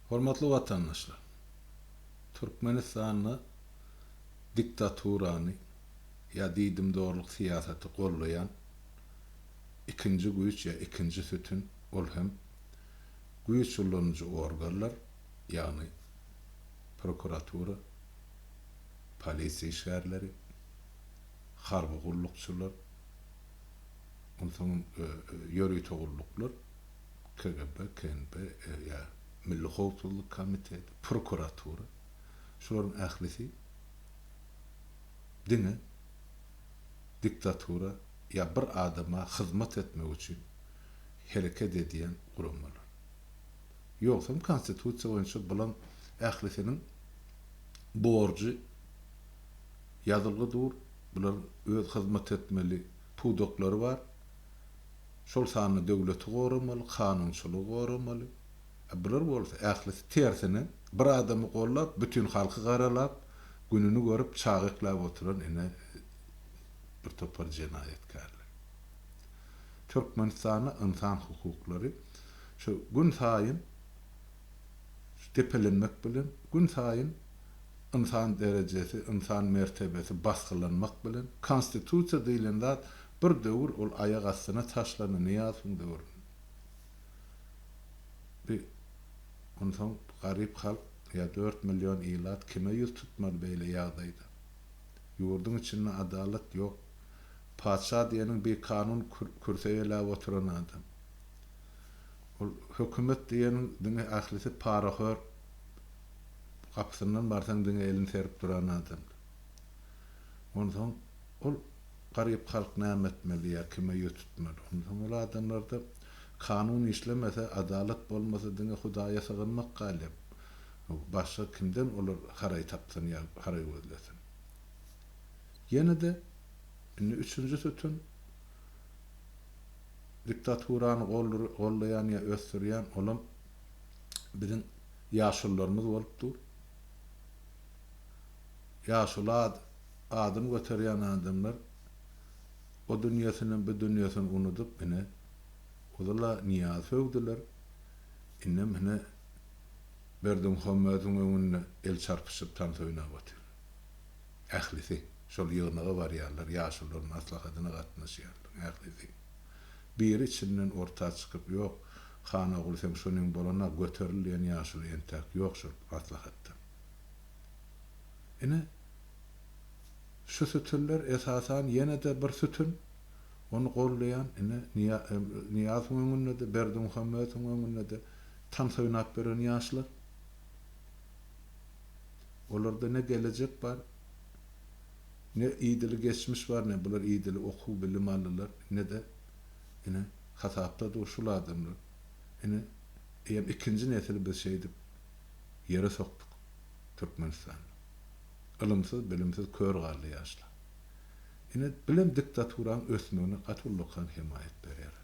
Hormatly vatandaşlar, Türkmenistan'ı diktaturany ya diýdim doğruluk siýasaty gollayan ikinji güýç ya ikinji sütün ol hem güýç ullanjy organlar, ýagny prokuratura, polisiýa işgärleri, harby gullukçylar, onsoň ýörüýte gulluklar, KGB, KNB, ya Milli Howpsuzlyk Komiteti, prokuratura, şolaryň ählisi diňe, diktatura ya bir adama hyzmat etmek üçin hereket edýän guramlar. Ýoksam konstitusiýa boýunça bulan ählisiniň borjy ýazylgydyr. Bular öz hyzmat etmeli pudoklary bar. Şol sany döwleti goramaly, kanunçylygy goramaly. Bular bolsa ählisi tersine bir adamy gollap, bütün halky garalap, gününi görüp çagyklap oturan ene bir topar jenaýetkarlar. Türkmenistanyň insan hukuklary şu gün saýyn tepelenmek bilen, gün saýyn insan derejesi, insan mertebesi baskylanmak bilen, konstitusiýa diýilen zat bir döwür ol aýak astyna taşlanan ýasyň döwür. Bir onsoň garyp halk ya 4 milyon ilat kime ýüz tutmaly beýle ýagdaýda. Ýurdun içinde adalet ýok. Padşa diýeniň bir kanun kürseýelä oturan adam. Ol hökümet diýeniň diňe ählisi paraxör gapsyndan barsaň diňe elini serip duran adam. Onsoň ol garyp halk näme etmeli ya kime ýüz tutmaly. Onsoň ol adamlarda kanun işlemese, adalet bolmasa diňe Hudaýa sığınmak galip. Başga kimden olar haray tapsyn ya haray gözlesin. Ýene de üçüncü sütün diktaturany gollayan ya ösdürýän olan biziň ýaşullarymyz bolupdyr. Ýaşular adım göterýän adamlar o dünýäsiň bu dünýäsiň unutup ine olar niýaz höwdiler. Innem hine berdim Muhammedyň öňünde el çarpyşyp tans oýnap otyr. Ählisi şol ýygnaga barýarlar, ýaşullaryň maslahatyna gatnaşýarlar. Ählisi biri içinden orta çykyp ýok, hana gulsam şonuň bolana göterilýän ýaşul entek ýok şol maslahatda. Ine şu sütünler esasan ýene de bir sütün onu gollayan ine Niýaz öňünde de berdim Muhammedyň öňünde de tans oýnap beren ýaşlar. Olarda ne gelecek var, ne iýdili geçmiş var, ne bular iýdili okuw bilim aldylar, ne de ine hasapda durşul adamlar. Ine ikinji nesil bir şeydi yere soktuk Türkmenistan. Ilymsyz, bilimsiz kör garly ýaşlar. Ine bilim diktaturan ösmegine gatullykan himayet berýär.